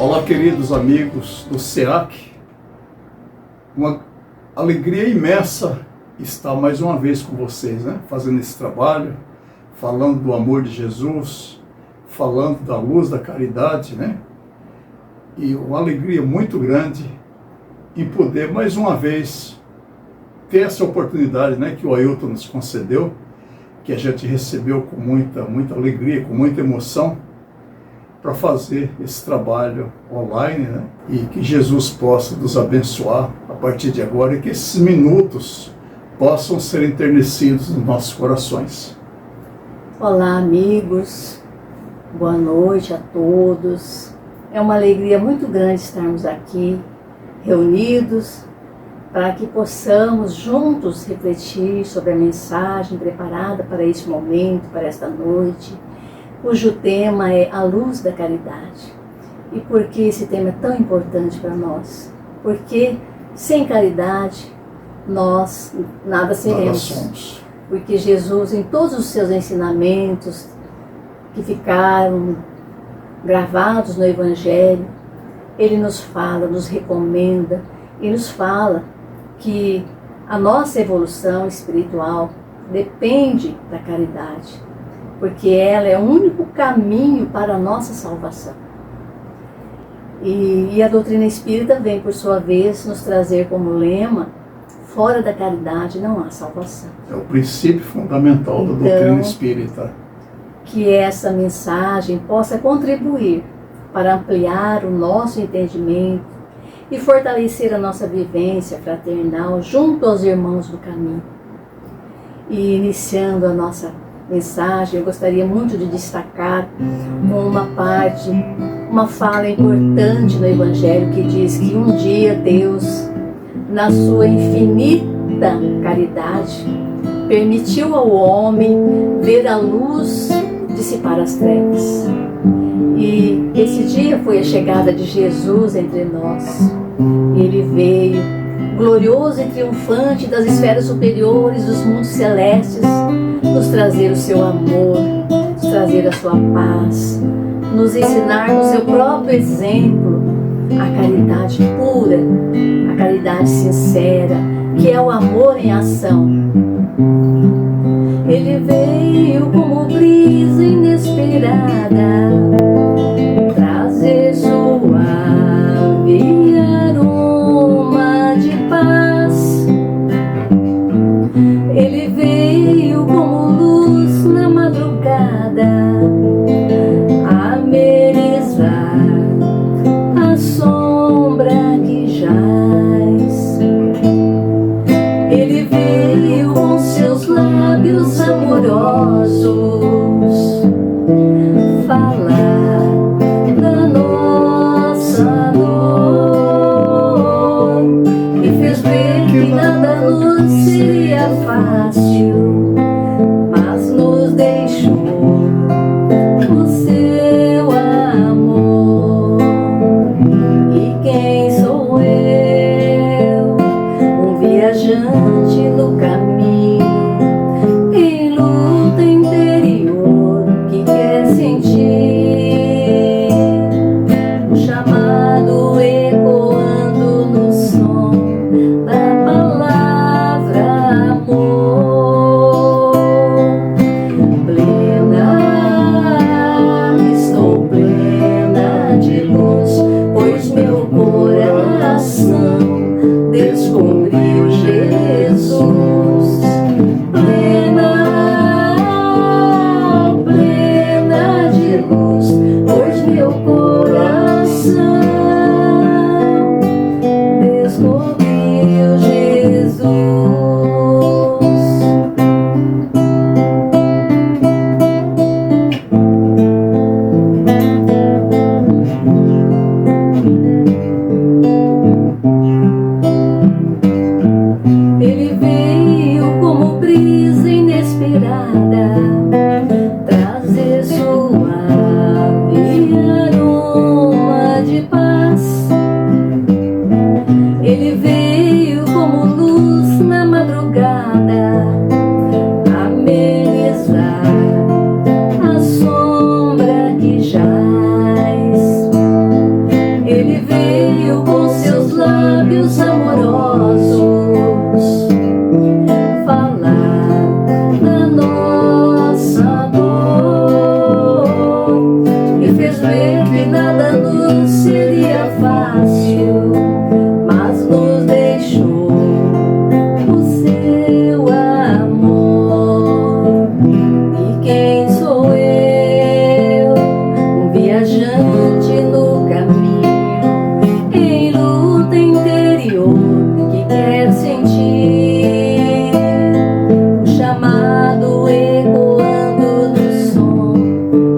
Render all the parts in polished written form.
Olá, queridos amigos do SEAC. Uma alegria imensa estar mais uma vez com vocês, fazendo esse trabalho, falando do amor de Jesus, falando da luz da caridade, E uma alegria muito grande em poder mais uma vez ter essa oportunidade, que o Ailton nos concedeu, que a gente recebeu com muita alegria, com muita emoção, para fazer esse trabalho online, E que Jesus possa nos abençoar a partir de agora e que esses minutos possam ser enternecidos nos nossos corações. Olá, amigos, boa noite a todos. É uma alegria muito grande estarmos aqui, reunidos, para que possamos juntos refletir sobre a mensagem preparada para este momento, para esta noite, cujo tema é a luz da caridade. E por que esse tema é tão importante para nós? Porque sem caridade nós nada seremos. Porque Jesus, em todos os seus ensinamentos que ficaram gravados no Evangelho, ele nos fala, nos recomenda e nos fala que a nossa evolução espiritual depende da caridade, porque ela é o único caminho para a nossa salvação. E a doutrina espírita vem, por sua vez, nos trazer como lema: fora da caridade não há salvação. É o princípio fundamental da doutrina espírita. Que essa mensagem possa contribuir para ampliar o nosso entendimento e fortalecer a nossa vivência fraternal junto aos irmãos do caminho. E iniciando a nossa mensagem, eu gostaria muito de destacar uma fala importante no Evangelho que diz que um dia Deus, na sua infinita caridade, permitiu ao homem ver a luz dissipar as trevas. E esse dia foi a chegada de Jesus entre nós. Ele veio glorioso e triunfante das esferas superiores dos mundos celestes, nos trazer o seu amor, nos trazer a sua paz, nos ensinar no seu próprio exemplo a caridade pura, a caridade sincera, que é o amor em ação. Ele veio como brisa inesperada, trazer suave aroma de paz. Ele veio como luz na madrugada, amenizar a sombra que jaz. Ele veio com seus lábios amorosos falar da nossa dor e fez ver que nada nos seria fácil, mas nos deixou o seu amor. E quem sou eu? Um viajante no caminho, em luta interior, que quer sentir o chamado ecoando no som da palavra amor. Estou plena de luz, pois meu coração descobriu Jesus. Plena de luz, pois meu coração descobriu Jesus. Ele veio como lábios amorosos falar da nossa dor e fez ver que nada nos seria fácil, mas nos deixou o seu amor. E quem sou eu? Um viajante no caminho, em luta interior, que quer sentir o chamado ecoando no som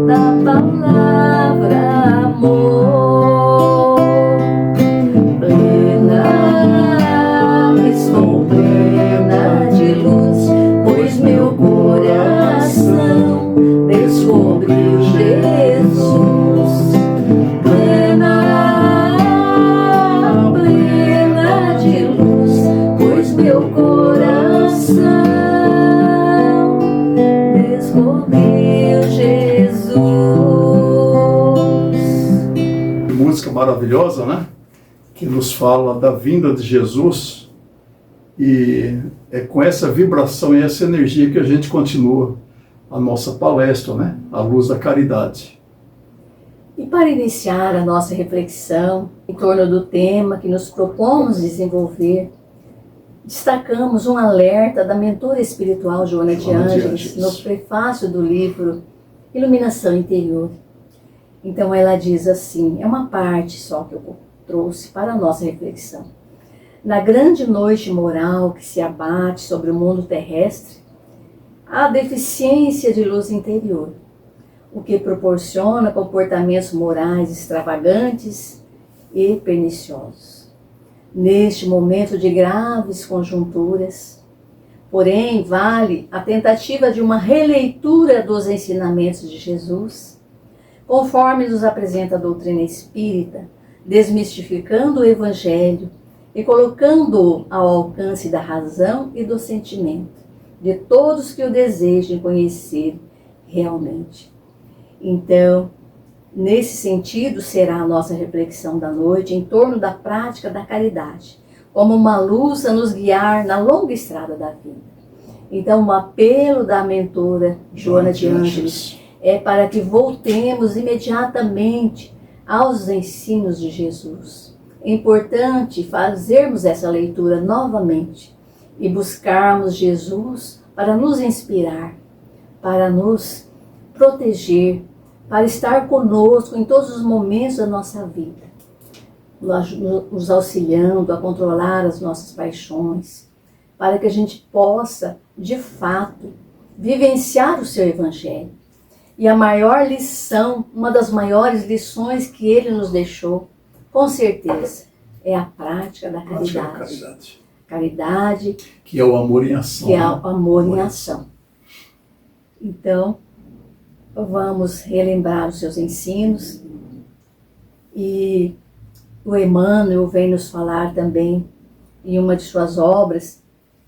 da palavra amor. Plena, estou plena de luz, pois meu coração descobriu Jesus. Plena, plena de luz, pois meu coração descobriu Jesus. Música maravilhosa, né? Que nos fala da vinda de Jesus, e é com essa vibração e essa energia que a gente continua a nossa palestra, né? A Luz da Caridade. E para iniciar a nossa reflexão em torno do tema que nos propomos desenvolver, destacamos um alerta da mentora espiritual Joana de Ângeles no prefácio do livro Iluminação Interior. Então ela diz assim, é uma parte só que eu trouxe para a nossa reflexão. Na grande noite moral que se abate sobre o mundo terrestre, há deficiência de luz interior, o que proporciona comportamentos morais extravagantes e perniciosos. Neste momento de graves conjunturas, porém, vale a tentativa de uma releitura dos ensinamentos de Jesus, conforme nos apresenta a doutrina espírita, desmistificando o Evangelho e colocando-o ao alcance da razão e do sentimento de todos que o desejem conhecer realmente. Então, nesse sentido, será a nossa reflexão da noite em torno da prática da caridade, como uma luz a nos guiar na longa estrada da vida. Então, o apelo da mentora Joana de Ângeles é para que voltemos imediatamente aos ensinos de Jesus. É importante fazermos essa leitura novamente e buscarmos Jesus para nos inspirar, para nos proteger, para estar conosco em todos os momentos da nossa vida, nos auxiliando a controlar as nossas paixões, para que a gente possa, de fato, vivenciar o seu Evangelho. E a maior lição, uma das maiores lições que ele nos deixou, com certeza, é a prática da caridade. Caridade, que é o amor em ação. Que é o amor em ação. Então, vamos relembrar os seus ensinos. E o Emmanuel vem nos falar também, em uma de suas obras,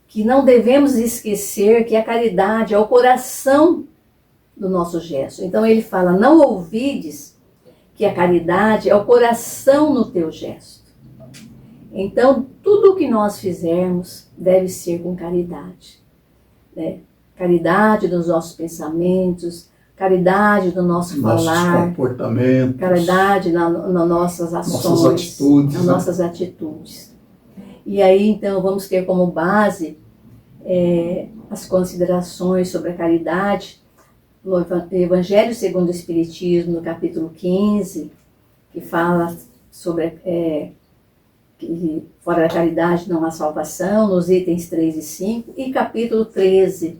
que não devemos esquecer que a caridade é o coração do nosso gesto. Então ele fala, não ouvides que a caridade é o coração no teu gesto. Então, tudo o que nós fizermos deve ser com caridade, né? Caridade nos nossos pensamentos, caridade no nosso falar, comportamentos, caridade nas nossas ações, nas nossas atitudes. E aí, então, vamos ter como base as considerações sobre a caridade no Evangelho segundo o Espiritismo, no capítulo 15, que fala sobre que fora da caridade não há salvação, nos itens 3 e 5, e capítulo 13,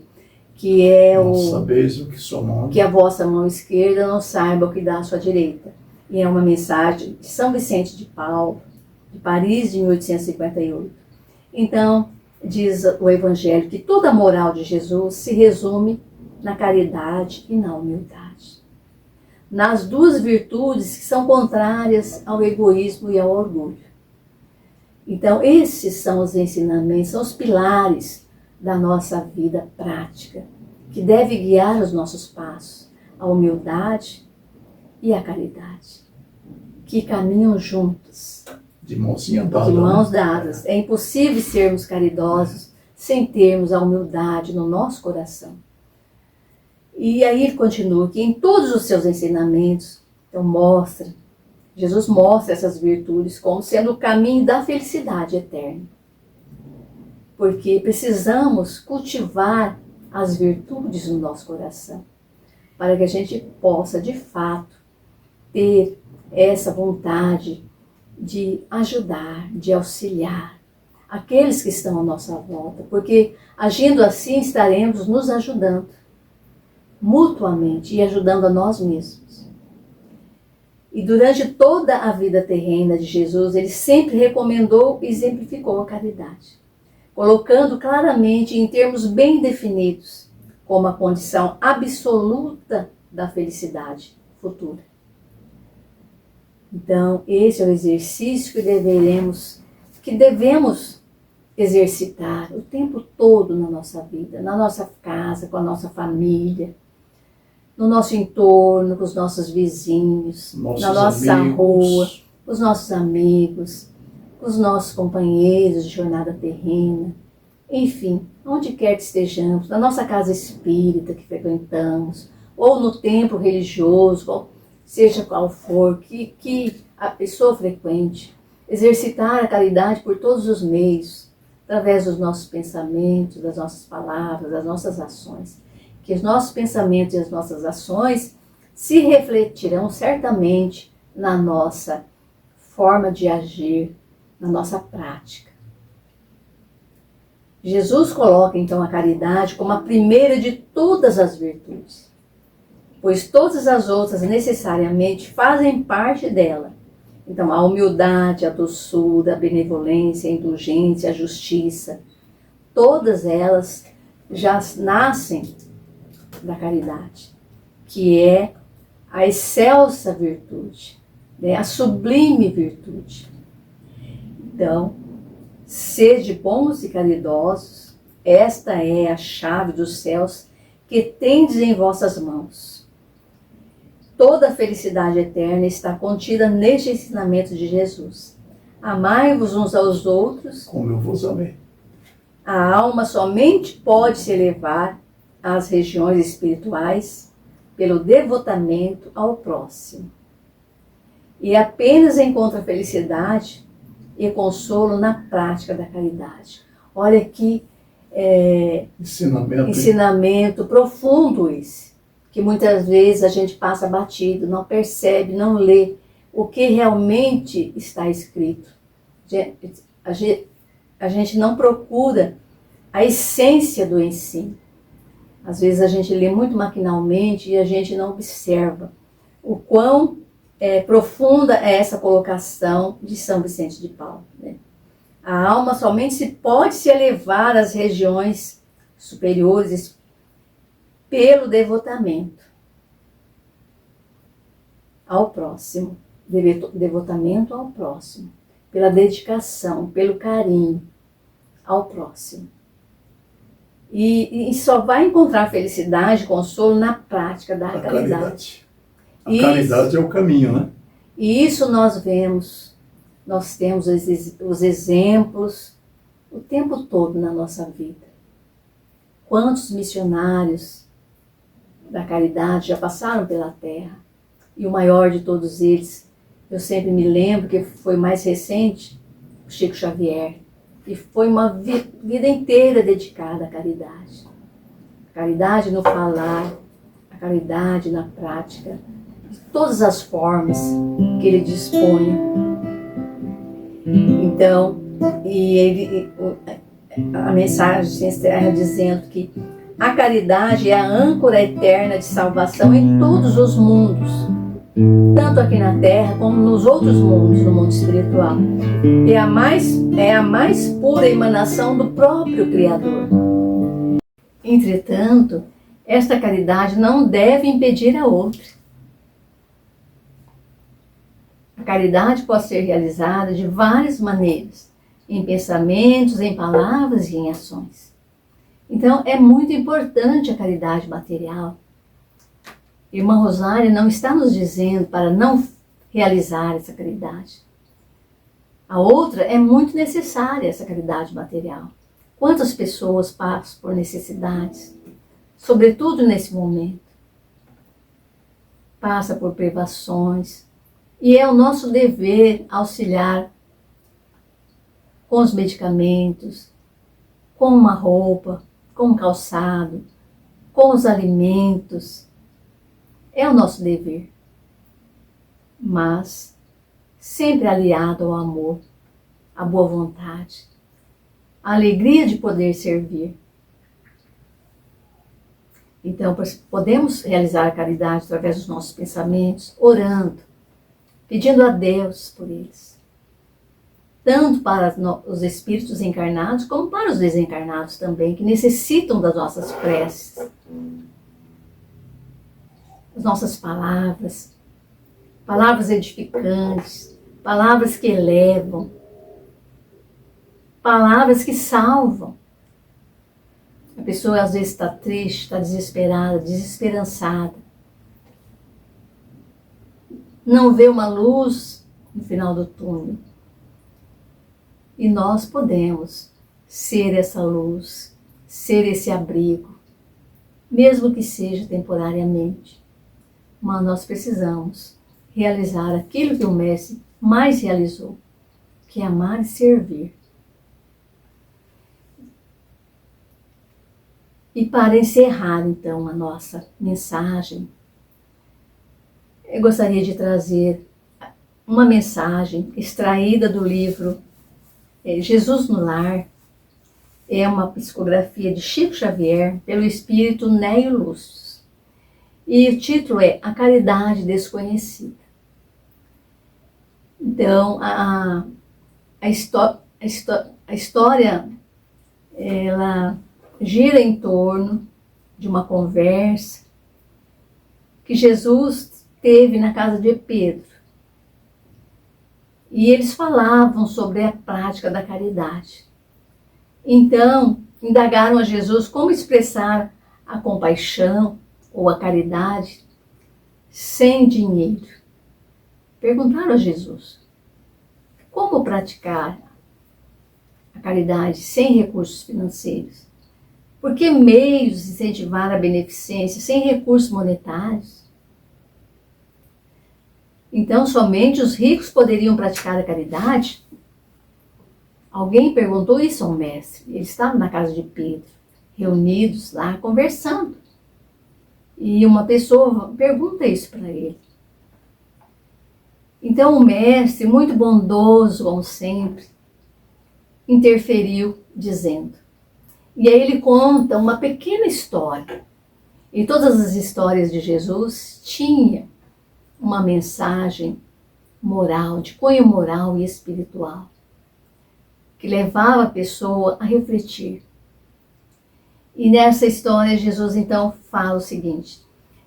que é não sabeis o que sua mão, que a vossa mão esquerda não saiba o que dá a sua direita. E é uma mensagem de São Vicente de Paulo, de Paris, de 1858. Então, diz o Evangelho que toda a moral de Jesus se resume na caridade e na humildade. Nas duas virtudes que são contrárias ao egoísmo e ao orgulho. Então, esses são os ensinamentos, são os pilares da nossa vida prática, que deve guiar os nossos passos, a humildade e a caridade, que caminham juntos, De mãozinha dada. De mãos né? dadas. É impossível sermos caridosos sem termos a humildade no nosso coração. E aí ele continua que em todos os seus ensinamentos, então Jesus mostra essas virtudes como sendo o caminho da felicidade eterna. Porque precisamos cultivar as virtudes no nosso coração, para que a gente possa, de fato, ter essa vontade de ajudar, de auxiliar aqueles que estão à nossa volta, porque agindo assim estaremos nos ajudando mutuamente e ajudando a nós mesmos. E durante toda a vida terrena de Jesus, ele sempre recomendou e exemplificou a caridade, colocando claramente em termos bem definidos como a condição absoluta da felicidade futura. Então, esse é o exercício que devemos exercitar o tempo todo na nossa vida, na nossa casa, com a nossa família, no nosso entorno, com os nossos vizinhos, na nossa rua, com os nossos amigos, com os nossos companheiros de jornada terrena, enfim, onde quer que estejamos, na nossa casa espírita que frequentamos, ou no templo religioso, seja qual for, que a pessoa frequente, exercitar a caridade por todos os meios, através dos nossos pensamentos, das nossas palavras, das nossas ações. Que os nossos pensamentos e as nossas ações se refletirão certamente na nossa forma de agir, na nossa prática. Jesus coloca então a caridade como a primeira de todas as virtudes, pois todas as outras necessariamente fazem parte dela. Então, a humildade, a doçura, a benevolência, a indulgência, a justiça, todas elas já nascem da caridade, que é a excelsa virtude, né? A sublime virtude. Então, sede bons e caridosos, esta é a chave dos céus que tendes em vossas mãos. Toda a felicidade eterna está contida neste ensinamento de Jesus. Amai-vos uns aos outros, como eu vos amei. A alma somente pode se elevar às regiões espirituais pelo devotamento ao próximo. E apenas encontra felicidade e consolo na prática da caridade. Olha que ensinamento profundo esse, que muitas vezes a gente passa batido, não percebe, não lê o que realmente está escrito. A gente não procura a essência do ensino. Às vezes a gente lê muito maquinalmente e a gente não observa o quão profunda é essa colocação de São Vicente de Paulo, né? A alma somente pode se elevar às regiões superiores pelo devotamento ao próximo, devotamento ao próximo, pela dedicação, pelo carinho ao próximo. E só vai encontrar felicidade e consolo na prática da caridade. A caridade é o caminho, né? E isso nós temos os exemplos o tempo todo na nossa vida. Quantos missionários da caridade já passaram pela terra? E o maior de todos eles, eu sempre me lembro que foi mais recente, o Chico Xavier. E foi uma vida inteira dedicada à caridade. A caridade no falar, a caridade na prática, de todas as formas que ele dispunha. Então, a mensagem se encerra dizendo que a caridade é a âncora eterna de salvação em todos os mundos, tanto aqui na Terra como nos outros mundos, no mundo espiritual. É a mais pura emanação do próprio Criador. Entretanto, esta caridade não deve impedir a outra. A caridade pode ser realizada de várias maneiras, em pensamentos, em palavras e em ações. Então, é muito importante a caridade material. Irmã Rosária não está nos dizendo para não realizar essa caridade. A outra é muito necessária, essa caridade material. Quantas pessoas passam por necessidades, sobretudo nesse momento? Passa por privações, e é o nosso dever auxiliar com os medicamentos, com uma roupa, com um calçado, com os alimentos. É o nosso dever, mas sempre aliado ao amor, à boa vontade, à alegria de poder servir. Então, podemos realizar a caridade através dos nossos pensamentos, orando, pedindo a Deus por eles. Tanto para os espíritos encarnados, como para os desencarnados também, que necessitam das nossas preces. As nossas palavras, palavras edificantes, palavras que elevam, palavras que salvam. A pessoa às vezes está triste, está desesperada, desesperançada. Não vê uma luz no final do túnel. E nós podemos ser essa luz, ser esse abrigo, mesmo que seja temporariamente. Mas nós precisamos realizar aquilo que o Mestre mais realizou, que é amar e servir. E para encerrar, então, a nossa mensagem, eu gostaria de trazer uma mensagem extraída do livro Jesus no Lar. É uma psicografia de Chico Xavier, pelo espírito Néio Lúcio. E o título é A Caridade Desconhecida. Então, a história, ela gira em torno de uma conversa que Jesus teve na casa de Pedro. E eles falavam sobre a prática da caridade. Então, indagaram a Jesus como expressar a compaixão ou a caridade sem dinheiro. Perguntaram a Jesus como praticar a caridade sem recursos financeiros. Por que meios incentivar a beneficência sem recursos monetários? Então, somente os ricos poderiam praticar a caridade? Alguém perguntou isso ao mestre. Eles estavam na casa de Pedro, reunidos lá, conversando. E uma pessoa pergunta isso para ele. Então, o mestre, muito bondoso, como sempre, interferiu, dizendo. E aí ele conta uma pequena história. E todas as histórias de Jesus tinham uma mensagem moral, de cunho moral e espiritual, que levava a pessoa a refletir. E nessa história, Jesus então fala o seguinte,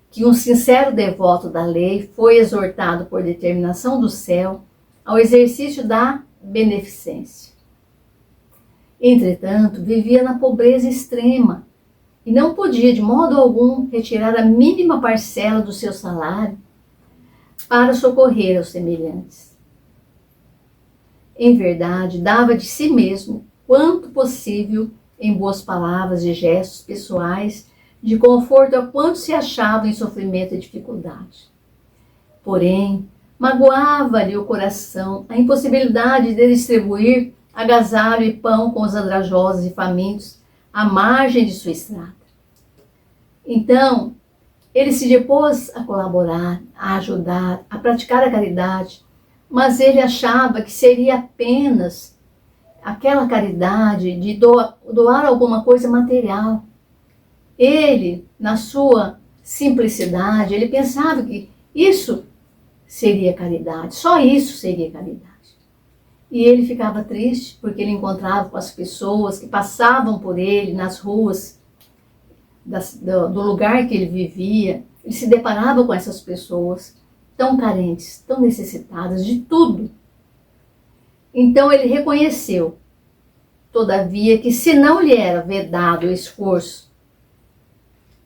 que um sincero devoto da lei foi exortado por determinação do céu ao exercício da beneficência. Entretanto, vivia na pobreza extrema e não podia de modo algum retirar a mínima parcela do seu salário para socorrer aos semelhantes. Em verdade, dava de si mesmo, quanto possível, em boas palavras e gestos pessoais, de conforto a quanto se achava em sofrimento e dificuldade. Porém, magoava-lhe o coração a impossibilidade de distribuir agasalho e pão com os andrajosos e famintos à margem de sua estrada. Então, ele se dispôs a colaborar, a ajudar, a praticar a caridade, mas ele achava que seria apenas aquela caridade de doar alguma coisa material. Ele, na sua simplicidade, ele pensava que isso seria caridade, só isso seria caridade. E ele ficava triste porque ele encontrava com as pessoas que passavam por ele nas ruas do lugar que ele vivia. Ele se deparava com essas pessoas tão carentes, tão necessitadas de tudo. Então ele reconheceu, todavia, que se não lhe era vedado o esforço,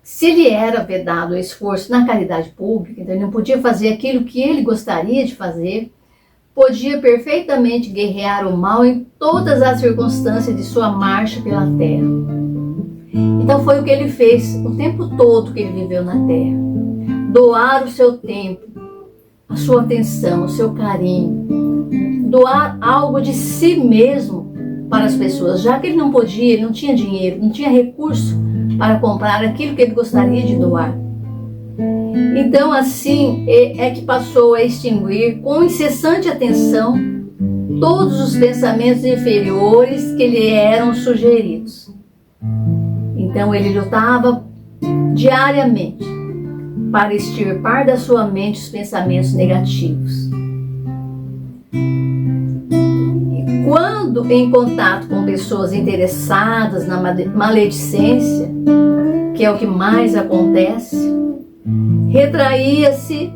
se lhe era vedado o esforço na caridade pública, então ele não podia fazer aquilo que ele gostaria de fazer, podia perfeitamente guerrear o mal em todas as circunstâncias de sua marcha pela terra. Então foi o que ele fez o tempo todo que ele viveu na terra. Doar o seu tempo, a sua atenção, o seu carinho. Doar algo de si mesmo para as pessoas, já que ele não podia, ele não tinha dinheiro, não tinha recurso para comprar aquilo que ele gostaria de doar. Então assim é que passou a extinguir com incessante atenção todos os pensamentos inferiores que lhe eram sugeridos. Então ele lutava diariamente para extirpar da sua mente os pensamentos negativos. E quando em contato com pessoas interessadas na maledicência, que é o que mais acontece, retraía-se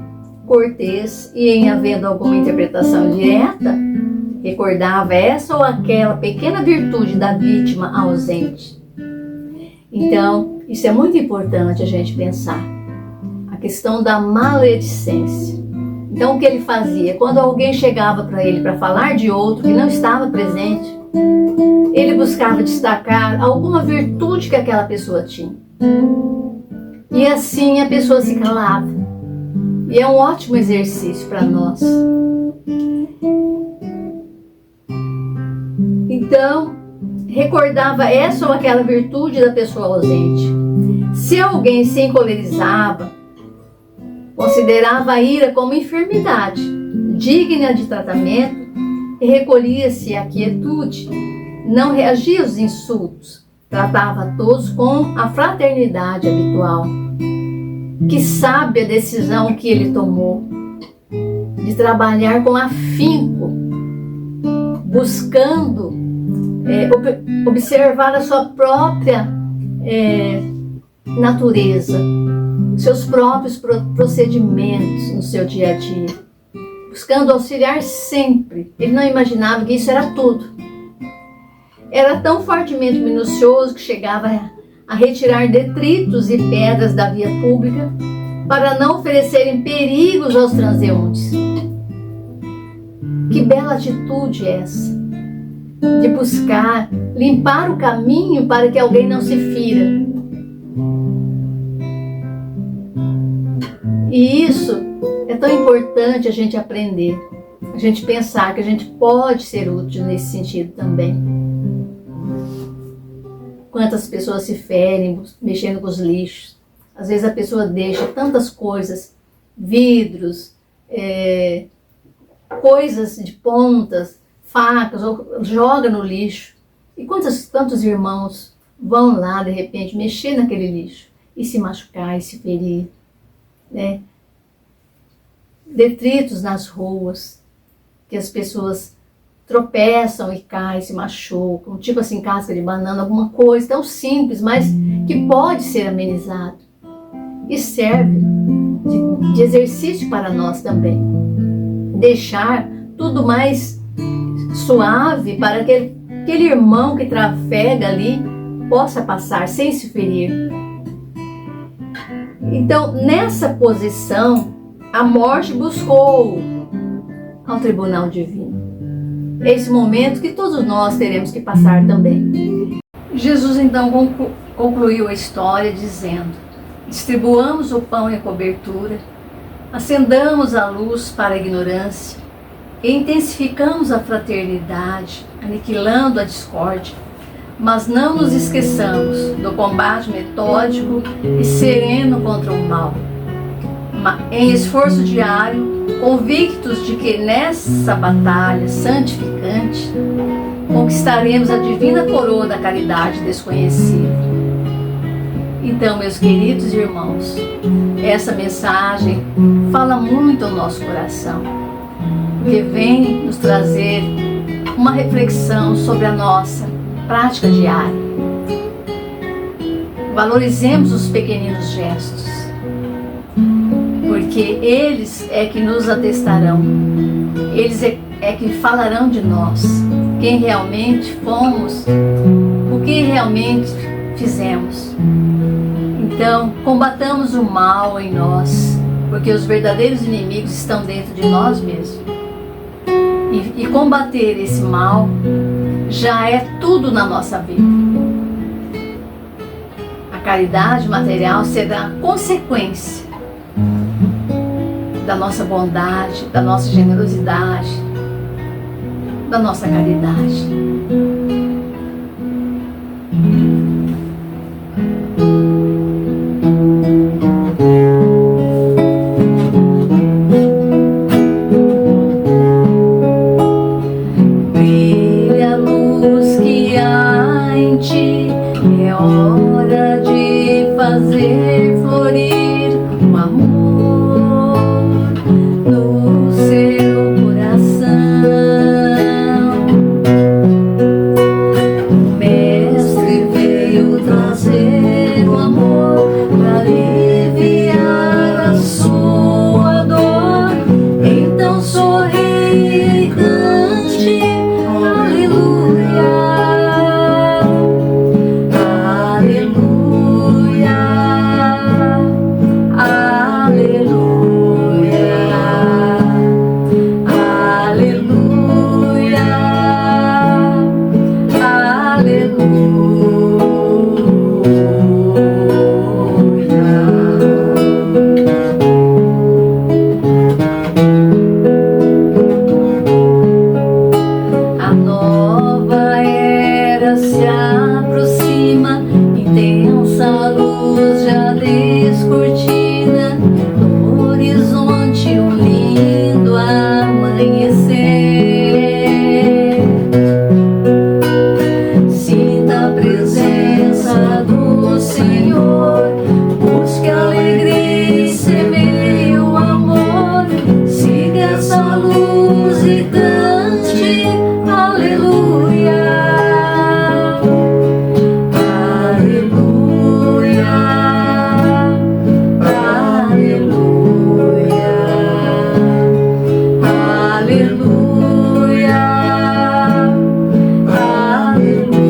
cortês e, em havendo alguma interpretação direta, recordava essa ou aquela pequena virtude da vítima ausente. Então, isso é muito importante a gente pensar. A questão da maledicência. Então, o que ele fazia? Quando alguém chegava para ele para falar de outro que não estava presente, ele buscava destacar alguma virtude que aquela pessoa tinha. E assim a pessoa se calava. E é um ótimo exercício para nós. Então, recordava essa ou aquela virtude da pessoa ausente. Se alguém se encolerizava, considerava a ira como enfermidade, digna de tratamento, e recolhia-se à quietude. Não reagia aos insultos, tratava a todos com a fraternidade habitual. Que sábia decisão que ele tomou de trabalhar com afinco, buscando observar a sua própria natureza, seus próprios procedimentos no seu dia a dia, buscando auxiliar sempre. Ele não imaginava que isso era tudo. Era tão fortemente minucioso que chegava a retirar detritos e pedras da via pública para não oferecerem perigos aos transeuntes. Que bela atitude é essa, de buscar limpar o caminho para que alguém não se fira. E isso é tão importante a gente aprender, a gente pensar que a gente pode ser útil nesse sentido também. Quantas pessoas se ferem mexendo com os lixos. Às vezes a pessoa deixa tantas coisas, vidros, coisas de pontas, facas, ou joga no lixo. E quantos irmãos vão lá, de repente, mexer naquele lixo e se machucar e se ferir, né? Detritos nas ruas, que as pessoas tropeçam e caem, se machucam, tipo assim, casca de banana, alguma coisa tão simples, mas que pode ser amenizado. E serve de exercício para nós também. Deixar tudo mais suave para que aquele irmão que trafega ali possa passar sem se ferir. Então, nessa posição, a morte buscou ao tribunal divino. É esse momento que todos nós teremos que passar também. Jesus então concluiu a história dizendo: distribuamos o pão e a cobertura, acendamos a luz para a ignorância e intensificamos a fraternidade, aniquilando a discórdia, mas não nos esqueçamos do combate metódico e sereno contra o mal. Em esforço diário, convictos de que nessa batalha santificante conquistaremos a divina coroa da caridade desconhecida. Então, meus queridos irmãos, essa mensagem fala muito ao nosso coração, porque vem nos trazer uma reflexão sobre a nossa prática diária. Valorizemos os pequeninos gestos, porque eles é que nos atestarão, eles é que falarão de nós, quem realmente fomos, o que realmente fizemos. Então, combatamos o mal em nós, porque os verdadeiros inimigos estão dentro de nós mesmos. e combater esse mal já é tudo na nossa vida. A caridade material será consequência da nossa bondade, da nossa generosidade, da nossa caridade. Brilha a luz que há em ti, é hora de fazer florir o amor no seu coração. O Mestre veio trazer o amor para aliviar a sua dor. Então sorri e cante, aleluia, aleluia, a nova era se aproxima, intensa luz já descortina, no horizonte um lindo amanhecer. Sinta a presença do Senhor, busque alegria e semeie o amor, siga essa luz e cante, aleluia, aleluia, aleluia, aleluia,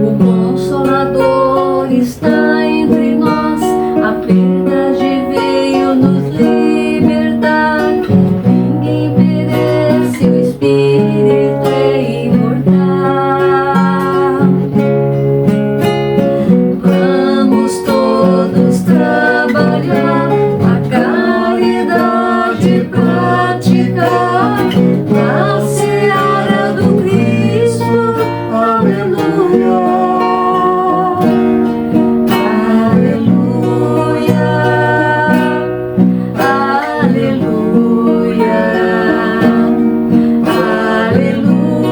o Consolador está entre nós, a verdade veio nos libertar. Ninguém perece, o Espírito é imortal. Vamos todos trabalhar, a caridade praticar, na seara do Cristo, aleluia, aleluia, aleluia, aleluia,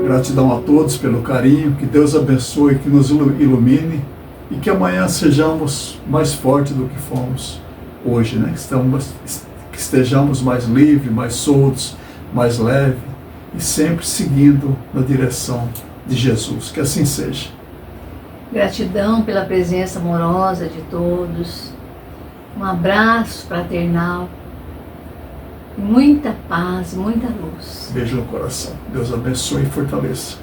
Gratidão a todos pelo carinho, que Deus abençoe, que nos ilumine e que amanhã sejamos mais fortes do que fomos hoje, né? Que estejamos mais livres, mais soltos, mais leves e sempre seguindo na direção de Jesus. Que assim seja. Gratidão pela presença amorosa de todos, um abraço fraternal, muita paz, muita luz. Beijo no coração. Deus abençoe e fortaleça.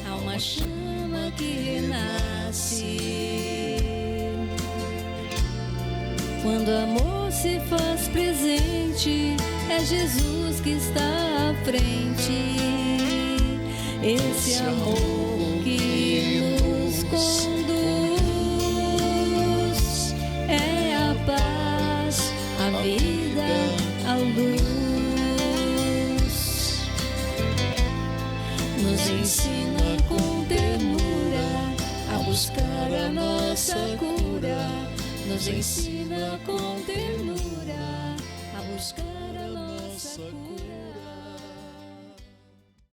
Há uma chama que renasce quando o amor se faz presente. É Jesus que está à frente. Esse amor que nos conduz é a paz, a vida, a luz. Nos ensina com ternura a buscar a nossa cura. Nos ensina com ternura buscar.